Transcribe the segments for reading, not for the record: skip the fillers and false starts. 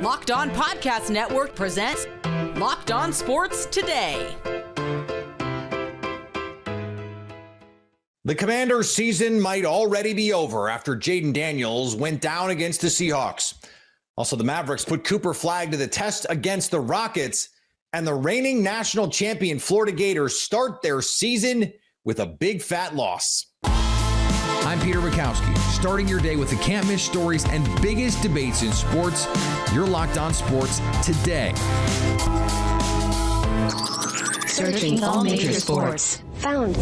Locked On Podcast Network presents Locked On Sports Today. The Commanders' season might already be over after Jayden Daniels went down against the Seahawks. Also, the Mavericks put Cooper Flagg to the test against the Rockets, and the reigning national champion Florida Gators start their season with a big fat loss. I'm Peter Bukowski, starting your day with the can't-miss stories and biggest debates in sports. You're Locked On Sports Today. Searching all major sports. Found.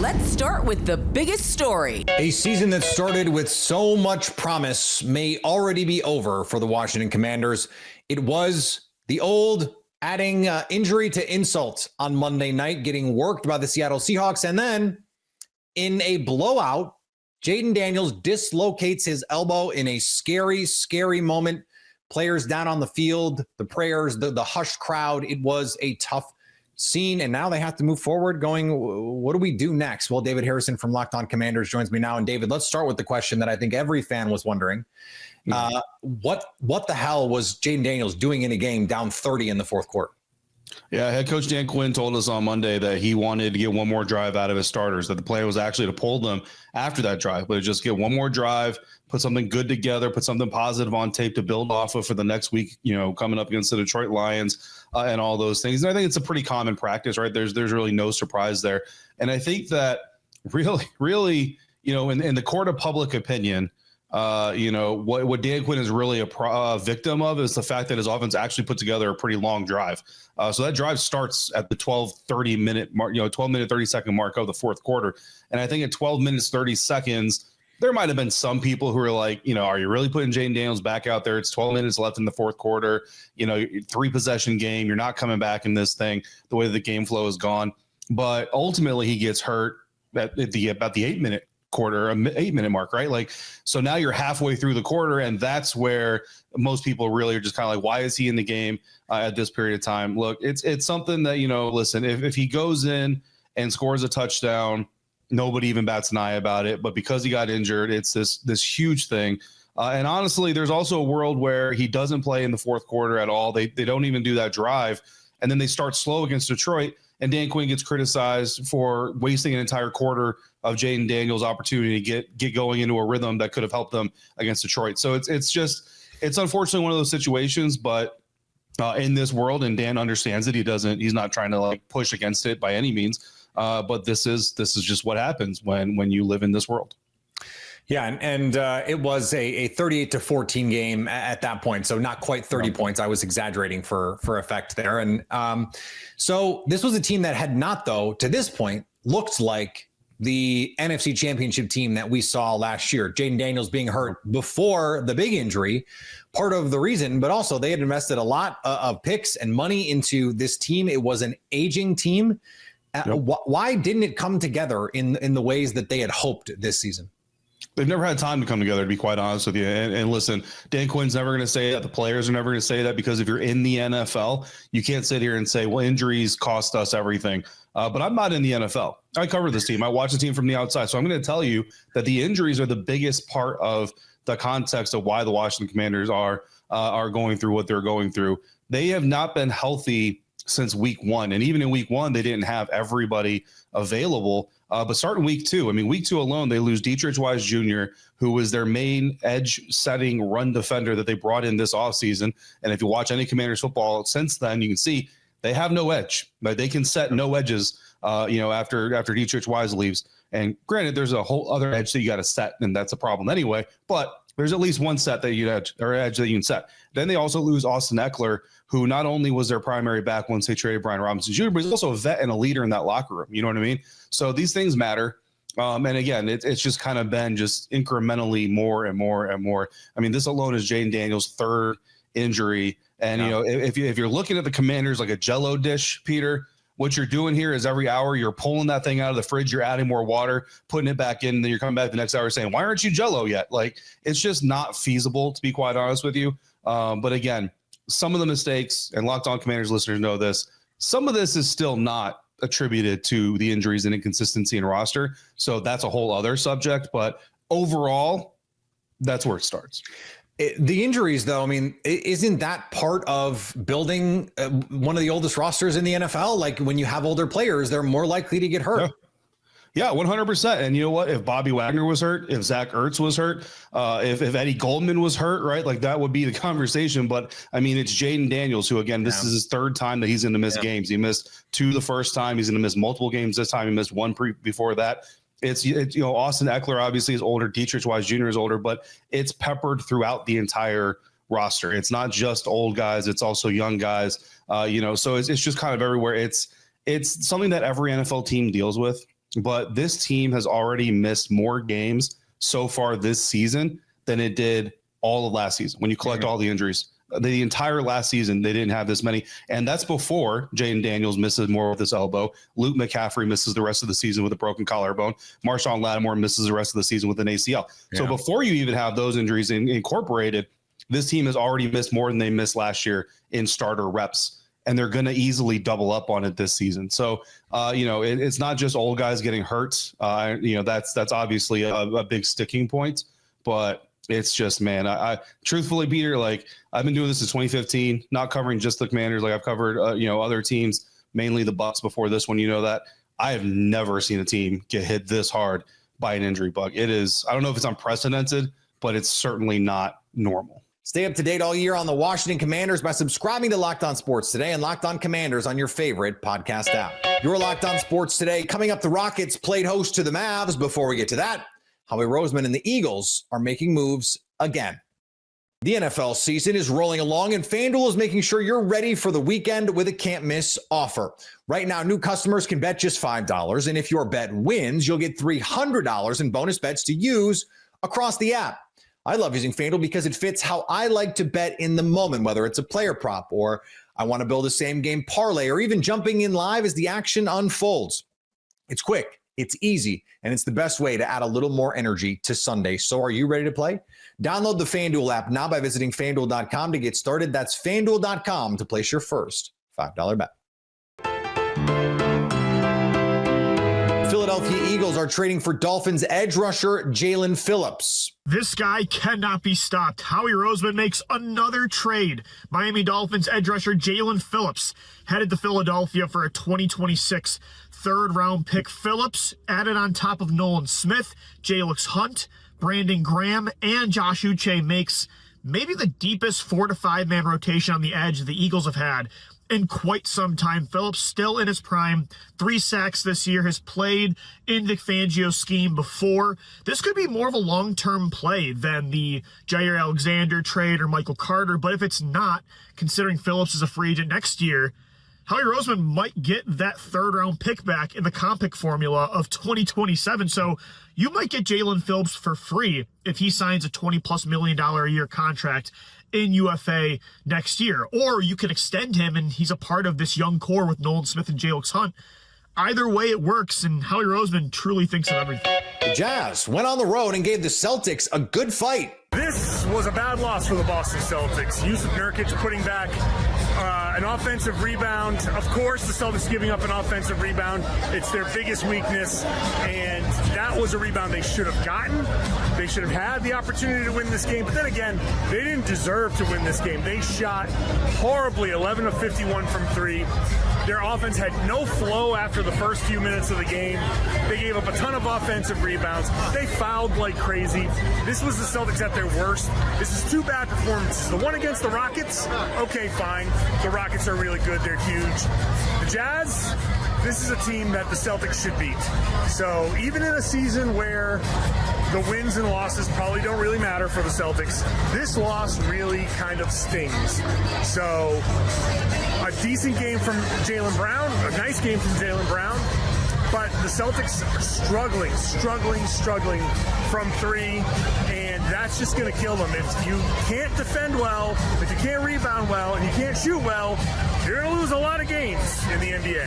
Let's start with the biggest story. A season that started with so much promise may already be over for the Washington Commanders. It was the old adding injury to insult on Monday night, getting worked by the Seattle Seahawks, and then in a blowout, Jayden Daniels dislocates his elbow in a scary, scary moment. Players down on the field, the prayers, the hushed crowd. It was a tough scene, and now they have to move forward going, what do we do next? Well, David Harrison from Locked On Commanders joins me now. And David, let's start with the question that I think every fan was wondering. What the hell was Jayden Daniels doing in a game down 30 in the fourth quarter? Yeah, head coach Dan Quinn told us on Monday that he wanted to get one more drive out of his starters, that the plan was actually to pull them after that drive, but just get one more drive, put something good together, put something positive on tape to build off of for the next week, coming up against the Detroit Lions and all those things. And I think it's a pretty common practice, right? There's really no surprise there. And I think that really, in the court of public opinion, what Dan Quinn is really a victim of is the fact that his offense actually put together a pretty long drive. So that drive starts at the 12 minute 30 second mark of the fourth quarter. And I think at 12 minutes, 30 seconds, there might've been some people who are like, are you really putting Jayden Daniels back out there? It's 12 minutes left in the fourth quarter, 3-possession game. You're not coming back in this thing the way the game flow is gone. But ultimately he gets hurt at about the 8-minute quarter, 8-minute mark, right? Like, so now you're halfway through the quarter, and that's where most people really are just kind of like, why is he in the game at this period of time? Look, it's something that, listen, if he goes in and scores a touchdown, nobody even bats an eye about it. But because he got injured, it's this huge thing. And honestly, there's also a world where he doesn't play in the fourth quarter at all. They don't even do that drive, and then they start slow against Detroit. And Dan Quinn gets criticized for wasting an entire quarter of Jayden Daniels' opportunity to get going into a rhythm that could have helped them against Detroit. So it's unfortunately one of those situations, but in this world, and Dan understands it, he's not trying to like push against it by any means. But this is just what happens when you live in this world. Yeah, and it was a 38-14 game at that point, so not quite 30 points. I was exaggerating for effect there. And so this was a team that had not, though, to this point, looked like the NFC Championship team that we saw last year. Jayden Daniels being hurt before the big injury, part of the reason, but also they had invested a lot of picks and money into this team. It was an aging team. Why didn't it come together in the ways that they had hoped this season? They've never had time to come together, to be quite honest with you. And listen, Dan Quinn's never going to say that. The players are never going to say that, because if you're in the NFL, you can't sit here and say, well, injuries cost us everything. But I'm not in the NFL. I cover this team. I watch the team from the outside. So I'm going to tell you that the injuries are the biggest part of the context of why the Washington Commanders are going through what they're going through. They have not been healthy since week one. And even in week one, they didn't have everybody available. But starting week two, week two alone, they lose Dietrich Wise Jr., who was their main edge-setting run defender that they brought in this offseason. And if you watch any Commanders football since then, you can see they have no edge. But they can set no edges, after Dietrich Wise leaves. And granted, there's a whole other edge that you got to set, and that's a problem anyway. But there's at least one set that edge that you can set. Then they also lose Austin Eckler, who not only was their primary back once they traded Brian Robinson Jr., but he's also a vet and a leader in that locker room. You know what I mean? So these things matter. And again, it's just kind of been just incrementally more and more and more. This alone is Jayden Daniels' third injury. And, if you're looking at the Commanders like a Jell-O dish, Peter, what you're doing here is every hour you're pulling that thing out of the fridge, you're adding more water, putting it back in, and then you're coming back the next hour saying, why aren't you Jell-O yet? Like, it's just not feasible, to be quite honest with you. But again, some of the mistakes, and Locked On Commanders listeners know this, some of this is still not attributed to the injuries and inconsistency in roster. So that's a whole other subject. But overall, that's where it starts. The injuries, though, I mean, isn't that part of building one of the oldest rosters in the NFL? Like when you have older players, they're more likely to get hurt. Yeah, 100%. And you know what? If Bobby Wagner was hurt, if Zach Ertz was hurt, if Eddie Goldman was hurt, right? Like that would be the conversation. But I mean, it's Jayden Daniels, who again, this is his third time that he's going to miss games. He missed 2 the first time. He's going to miss multiple games this time. He missed 1 before that. It's Austin Eckler obviously is older. Dietrich Wise Jr. is older, but it's peppered throughout the entire roster. It's not just old guys. It's also young guys. So it's just kind of everywhere. It's something that every NFL team deals with. But this team has already missed more games so far this season than it did all of last season. When you collect all the injuries, the entire last season, they didn't have this many. And that's before Jayden Daniels misses more with his elbow. Luke McCaffrey misses the rest of the season with a broken collarbone. Marshawn Lattimore misses the rest of the season with an ACL. Yeah. So before you even have those injuries incorporated, this team has already missed more than they missed last year in starter reps. And they're going to easily double up on it this season. So, it's not just old guys getting hurt. That's obviously a big sticking point. But it's just, man, I truthfully, Peter, like I've been doing this since 2015, not covering just the Commanders. Like I've covered, other teams, mainly the Bucs before this one. You know that I have never seen a team get hit this hard by an injury bug. It is, I don't know if it's unprecedented, but it's certainly not normal. Stay up to date all year on the Washington Commanders by subscribing to Locked On Sports Today and Locked On Commanders on your favorite podcast app. Your Locked On Sports Today. Coming up, the Rockets played host to the Mavs. Before we get to that, Howie Roseman and the Eagles are making moves again. The NFL season is rolling along, and FanDuel is making sure you're ready for the weekend with a can't-miss offer. Right now, new customers can bet just $5, and if your bet wins, you'll get $300 in bonus bets to use across the app. I love using FanDuel because it fits how I like to bet in the moment, whether it's a player prop or I want to build a same game parlay or even jumping in live as the action unfolds. It's quick, it's easy, and it's the best way to add a little more energy to Sunday. So are you ready to play? Download the FanDuel app now by visiting FanDuel.com to get started. That's FanDuel.com to place your first $5 bet. Philadelphia Eagles are trading for Dolphins edge rusher Jaelan Phillips. This guy cannot be stopped. Howie Roseman makes another trade. Miami Dolphins edge rusher Jaelan Phillips headed to Philadelphia for a 2026 third-round pick. Phillips added on top of Nolan Smith, Jalix Hunt, Brandon Graham, and Josh Uche makes maybe the deepest 4 to 5 man rotation on the edge the Eagles have had in quite some time. Phillips still in his prime, 3 sacks this year, has played in Vic Fangio's scheme before. This could be more of a long-term play than the Jair Alexander trade or Michael Carter, but if it's not, considering Phillips is a free agent next year, Howie Roseman might get that third-round pick back in the comp pick formula of 2027. So you might get Jaelan Phillips for free if he signs a $20+ million a year contract in UFA next year. Or you can extend him and he's a part of this young core with Nolan Smith and Jalix Hunt. Either way it works, and Howie Roseman truly thinks of everything. The Jazz went on the road and gave the Celtics a good fight. This was a bad loss for the Boston Celtics. Yusuf Nurkic putting back an offensive rebound. Of course, the Celtics giving up an offensive rebound. It's their biggest weakness, and that was a rebound they should have gotten. They should have had the opportunity to win this game, but then again, they didn't deserve to win this game. They shot horribly, 11 of 51 from 3. Their offense had no flow after the first few minutes of the game. They gave up a ton of offensive rebounds. They fouled like crazy. This was the Celtics at their worst. This is 2 bad performances. The one against the Rockets, okay, fine. The Rockets are really good. They're huge. The Jazz, this is a team that the Celtics should beat. So even in a season where the wins and losses probably don't really matter for the Celtics, this loss really kind of stings. So a decent game from Jaylen Brown, a nice game from Jaylen Brown, but the Celtics are struggling from 3, and that's just going to kill them. If you can't defend well, if you can't rebound well, and you can't shoot well, you're going to lose a lot of games in the NBA.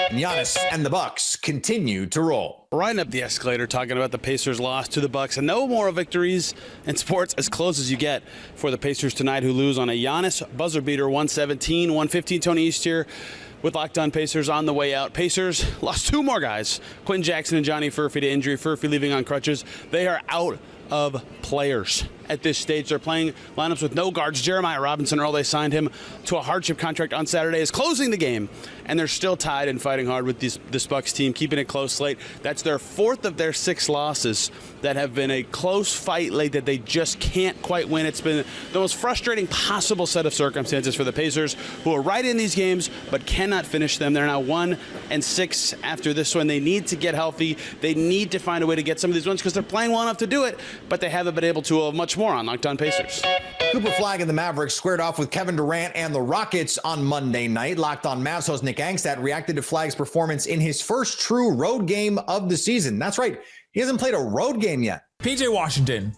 Giannis and the Bucks continue to roll. Riding up the escalator, talking about the Pacers' loss to the Bucks, and no more victories in sports as close as you get for the Pacers tonight, who lose on a Giannis buzzer beater, 117-115. Tony East here with Locked On Pacers on the way out. Pacers lost 2 more guys, Quentin Jackson and Johnny Furphy, to injury. Furphy leaving on crutches. They are out of players at this stage. They're playing lineups with no guards. Jeremiah Robinson Earl, they signed him to a hardship contract on Saturday, is closing the game, and they're still tied and fighting hard with this Bucks team, keeping it close late. That's their 4th of their 6 losses that have been a close fight late that they just can't quite win. It's been the most frustrating possible set of circumstances for the Pacers, who are right in these games but cannot finish them. They're now 1-6 after this one. They need to get healthy. They need to find a way to get some of these wins because they're playing well enough to do it, but they haven't been able to. Much more on Locked On Pacers. Cooper Flagg and the Mavericks squared off with Kevin Durant and the Rockets on Monday night. Locked On Mavs host Nick Angstad reacted to Flagg's performance in his first true road game of the season. That's right. He hasn't played a road game yet. PJ Washington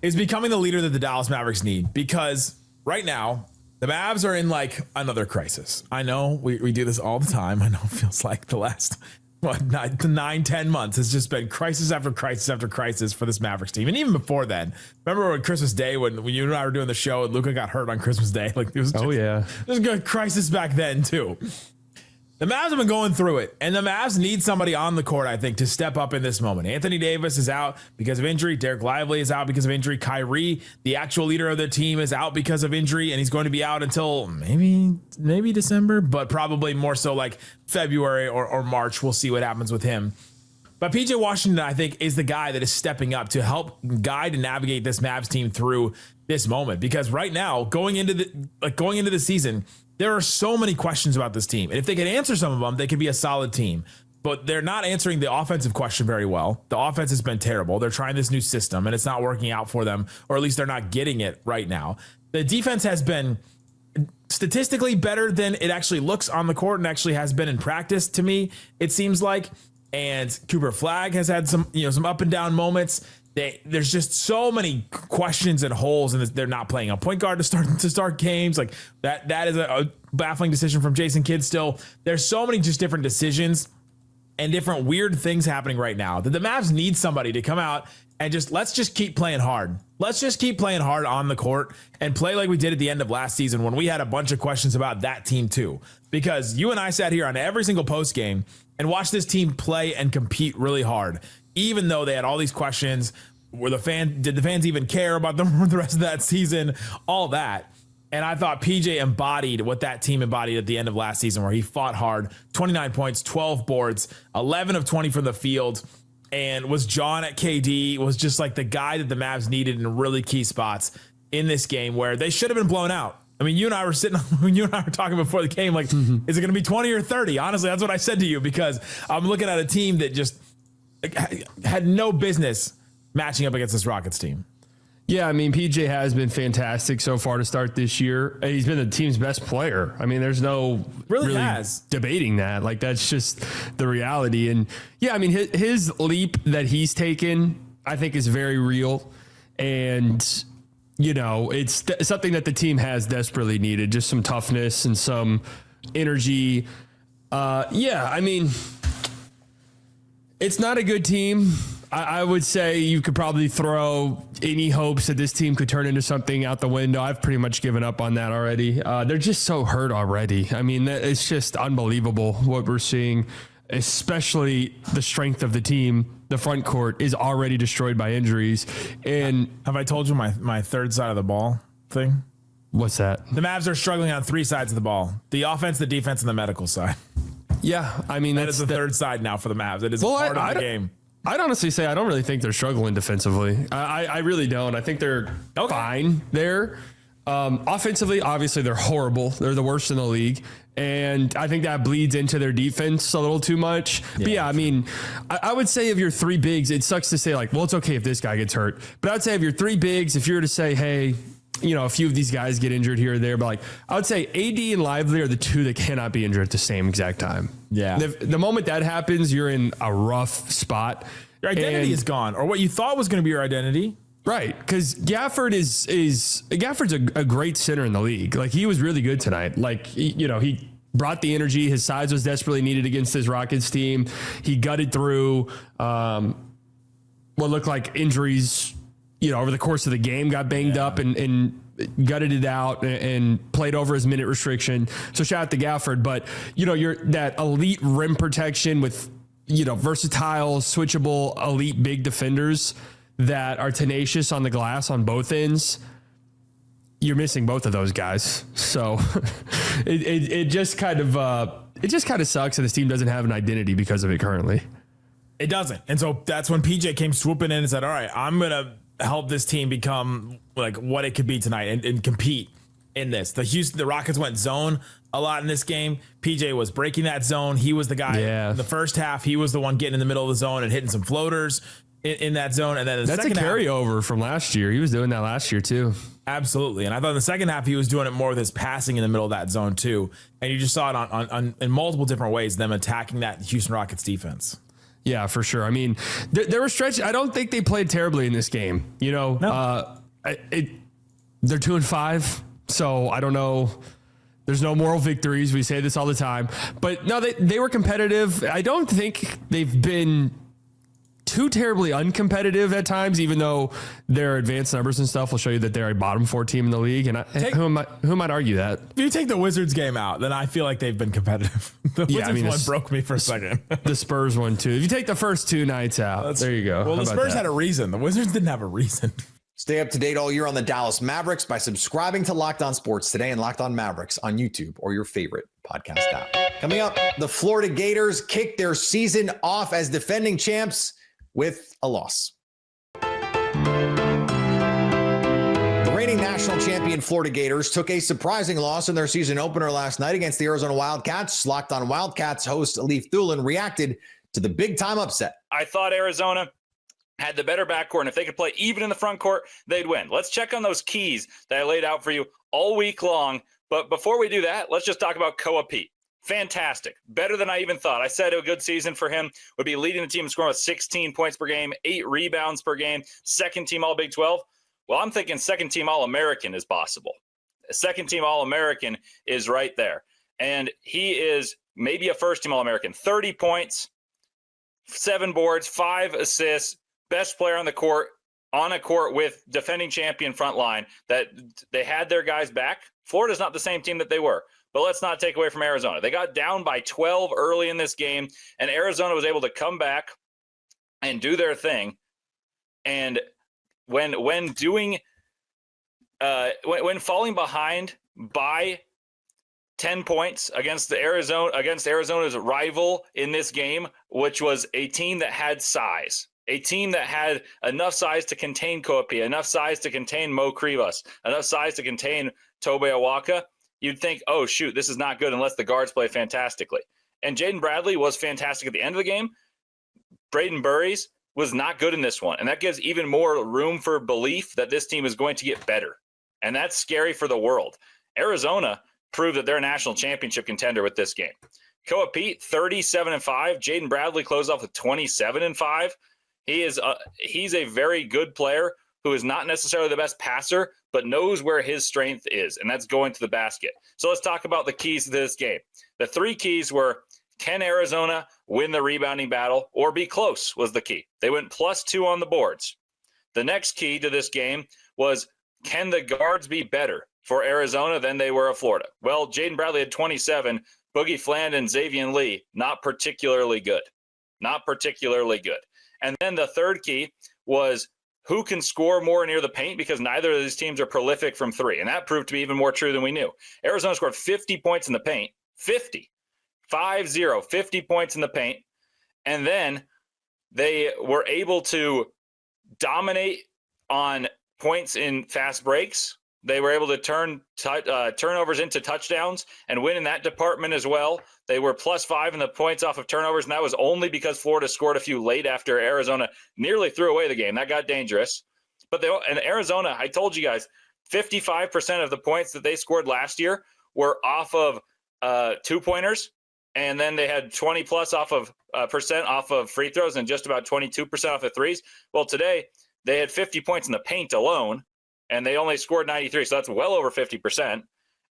is becoming the leader that the Dallas Mavericks need because right now the Mavs are in like another crisis. I know we do this all the time. I know it feels like the last 9-10 months. It's just been crisis after crisis after crisis for this Mavericks team. And even before then, remember on Christmas Day when you and I were doing the show and Luka got hurt on Christmas Day? Like it was just, it was a good crisis back then too. The Mavs have been going through it, and the Mavs need somebody on the court, I think, to step up in this moment. Anthony Davis is out because of injury. Derek Lively is out because of injury. Kyrie, the actual leader of the team, is out because of injury, and he's going to be out until maybe December, but probably more so like February or March. We'll see what happens with him. But PJ Washington, I think, is the guy that is stepping up to help guide and navigate this Mavs team through this moment. Because right now, going into the season, there are so many questions about this team. And if they could answer some of them, they could be a solid team. But they're not answering the offensive question very well. The offense has been terrible. They're trying this new system, and it's not working out for them, or at least they're not getting it right now. The defense has been statistically better than it actually looks on the court and actually has been in practice to me, it seems like. And Cooper Flagg has had some up and down moments. There's just so many questions and holes, and they're not playing a point guard to start games. Like that is a baffling decision from Jason Kidd still. There's so many just different decisions and different weird things happening right now that the Mavs need somebody to come out and let's just keep playing hard. Let's just keep playing hard on the court and play like we did at the end of last season when we had a bunch of questions about that team too. Because you and I sat here on every single post game and watched this team play and compete really hard, even though they had all these questions. Did the fans even care about them the rest of that season? All that. And I thought PJ embodied what that team embodied at the end of last season, where he fought hard, 29 points, 12 boards, 11 of 20 from the field, and was John at KD, was just like the guy that the Mavs needed in really key spots in this game where they should have been blown out. I mean, you and I were talking before the game, like, is it going to be 20 or 30? Honestly, that's what I said to you, because I'm looking at a team that just had no business matching up against this Rockets team. Yeah, I mean, PJ has been fantastic so far to start this year. He's been the team's best player. I mean, there's no really debating that. Like, that's just the reality. And yeah, I mean, his leap that he's taken, I think, is very real. And, it's something that the team has desperately needed, just some toughness and some energy. Yeah, I mean, it's not a good team. I would say you could probably throw any hopes that this team could turn into something out the window. I've pretty much given up on that already. They're just so hurt already. I mean, it's just unbelievable what we're seeing, especially the strength of the team. The front court is already destroyed by injuries. And have I told you my third side of the ball thing? What's that? The Mavs are struggling on 3 sides of the ball: the offense, the defense, and the medical side. Yeah, I mean, that is the third side now for the Mavs. It is part of the game. I'd honestly say I don't really think they're struggling defensively. I really don't. I think they're fine there. Offensively, obviously, they're horrible. They're the worst in the league. And I think that bleeds into their defense a little too much. Yeah. But yeah, I mean, I would say of your 3 bigs, it sucks to say like, well, it's okay if this guy gets hurt. But I'd say of your 3 bigs, if you were to say, hey, a few of these guys get injured here or there, but like I would say AD and Lively are the 2 that cannot be injured at the same exact time. Yeah. The moment that happens, you're in a rough spot. Your identity is gone, or what you thought was going to be your identity. Right. Because Gafford's a great center in the league. Like, he was really good tonight. Like, he brought the energy. His size was desperately needed against this Rockets team. He gutted through what looked like injuries, over the course of the game, got banged up and gutted it out and played over his minute restriction. So shout out to Gafford. But, you're that elite rim protection with, versatile, switchable, elite big defenders. that are tenacious on the glass on both ends, you're missing both of those guys. So it just kind of sucks that this team doesn't have an identity because of it currently. It doesn't. And so that's when PJ came swooping in and said, all right, I'm going to help this team become like what it could be tonight and compete in this. The Rockets went zone a lot in this game. PJ was breaking that zone. He was the guy in the first half. He was the one getting in the middle of the zone and hitting some floaters in that zone. And then that's a carryover from last year. He was doing that last year too. Absolutely. And I thought in the second half, he was doing it more with his passing in the middle of that zone too. And you just saw it on in multiple different ways, them attacking that Houston Rockets defense. Yeah, for sure. I mean, there were stretches. I don't think they played terribly in this game. You know, they're 2-5. So I don't know. There's no moral victories. We say this all the time, but no, they were competitive. I don't think they've been too terribly uncompetitive at times, even though their advanced numbers and stuff will show you that they're a bottom 4 team in the league. And who might argue that? If you take the Wizards game out, then I feel like they've been competitive. The Wizards one broke me for a second. The Spurs one too. If you take the first 2 nights out, there you go. Well, the Spurs had a reason. The Wizards didn't have a reason. Stay up to date all year on the Dallas Mavericks by subscribing to Locked On Sports Today and Locked On Mavericks on YouTube or your favorite podcast app. Coming up, the Florida Gators kick their season off as defending champs with a loss. The reigning national champion Florida Gators took a surprising loss in their season opener last night against the Arizona Wildcats. Locked On Wildcats host Leif Thulin reacted to the big-time upset. I thought Arizona had the better backcourt, and if they could play even in the front court, they'd win. Let's check on those keys that I laid out for you all week long. But before we do that, let's just talk about Koa Pete. Fantastic. Better than I even thought. I said a good season for him would be leading the team in scoring with 16 points per game, 8 rebounds per game, second team All Big 12. Well, I'm thinking second team All-American is possible. Second team All-American is right there. And he is maybe a first team All-American. 30 points, 7 boards, 5 assists, best player on the court, on a court with defending champion front line, that they had their guys back. Florida's not the same team that they were. But let's not take away from Arizona. They got down by 12 early in this game, and Arizona was able to come back and do their thing. And when falling behind by 10 points against Arizona's rival in this game, which was a team that had size, a team that had enough size to contain Kopi, enough size to contain Mo Krivas, enough size to contain Tobe Awaka, you'd think, oh, shoot, this is not good unless the guards play fantastically. And Jaden Bradley was fantastic at the end of the game. Braden Burries was not good in this one. And that gives even more room for belief that this team is going to get better. And that's scary for the world. Arizona proved that they're a national championship contender with this game. Koa Pete, 37-5. Jaden Bradley closed off with 27-5. He's a very good player who is not necessarily the best passer, but knows where his strength is, and that's going to the basket. So let's talk about the keys to this game. The 3 keys were, can Arizona win the rebounding battle or be close was the key. They went +2 on the boards. The next key to this game was, can the guards be better for Arizona than they were at Florida? Well, Jaden Bradley had 27. Boogie Fland and Xavier Lee, not particularly good. Not particularly good. And then the third key was, who can score more near the paint, because neither of these teams are prolific from 3. And that proved to be even more true than we knew. Arizona scored 50 points in the paint, 50 points in the paint. And then they were able to dominate on points in fast breaks. They were able to turn turnovers into touchdowns and win in that department as well. They were +5 in the points off of turnovers, and that was only because Florida scored a few late after Arizona nearly threw away the game. That got dangerous. But and Arizona, I told you guys, 55% of the points that they scored last year were off of 2-pointers, and then they had 20+ off of percent off of free throws and just about 22% off of threes. Well, today they had 50 points in the paint alone, and they only scored 93, so that's well over 50%.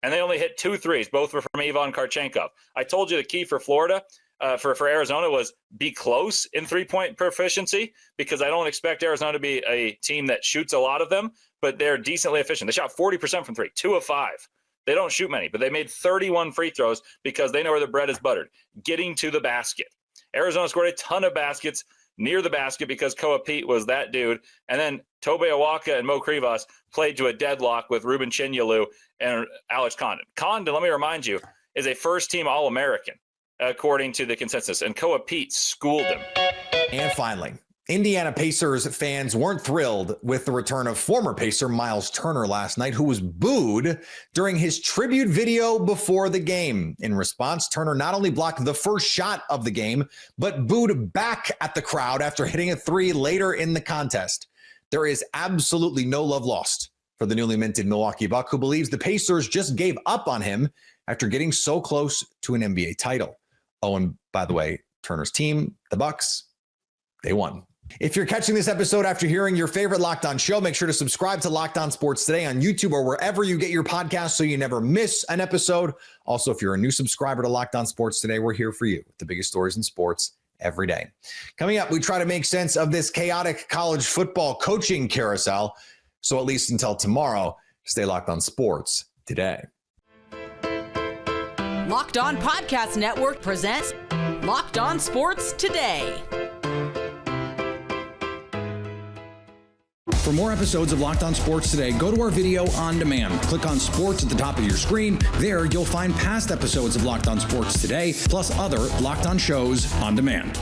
And they only hit 2 threes. Both were from Ivan Karchenkov. I told you the key for Florida, for Arizona, was be close in 3-point proficiency, because I don't expect Arizona to be a team that shoots a lot of them, but they're decently efficient. They shot 40% from 3, 2 of 5. They don't shoot many, but they made 31 free throws because they know where the bread is buttered, getting to the basket. Arizona scored a ton of baskets near the basket because Koa Pete was that dude. And then Tobe Awaka and Mo Krivas played to a deadlock with Ruben Chinyalu and Alex Condon. Condon, let me remind you, is a first-team All-American, according to the consensus. And Koa Pete schooled him. And finally, Indiana Pacers fans weren't thrilled with the return of former Pacer Miles Turner last night, who was booed during his tribute video before the game. In response, Turner not only blocked the first shot of the game, but booed back at the crowd after hitting a three later in the contest. There is absolutely no love lost for the newly minted Milwaukee Buck, who believes the Pacers just gave up on him after getting so close to an NBA title. Oh, and by the way, Turner's team, the Bucks, they won. If you're catching this episode after hearing your favorite Locked On show, make sure to subscribe to Locked On Sports Today on YouTube or wherever you get your podcasts so you never miss an episode. Also, if you're a new subscriber to Locked On Sports Today, we're here for you with the biggest stories in sports every day. Coming up, we try to make sense of this chaotic college football coaching carousel. So at least until tomorrow, stay locked on sports today. Locked On Podcast Network presents Locked On Sports Today. For more episodes of Locked On Sports Today, go to our video on demand. Click on sports at the top of your screen. There, you'll find past episodes of Locked On Sports Today, plus other Locked On shows on demand.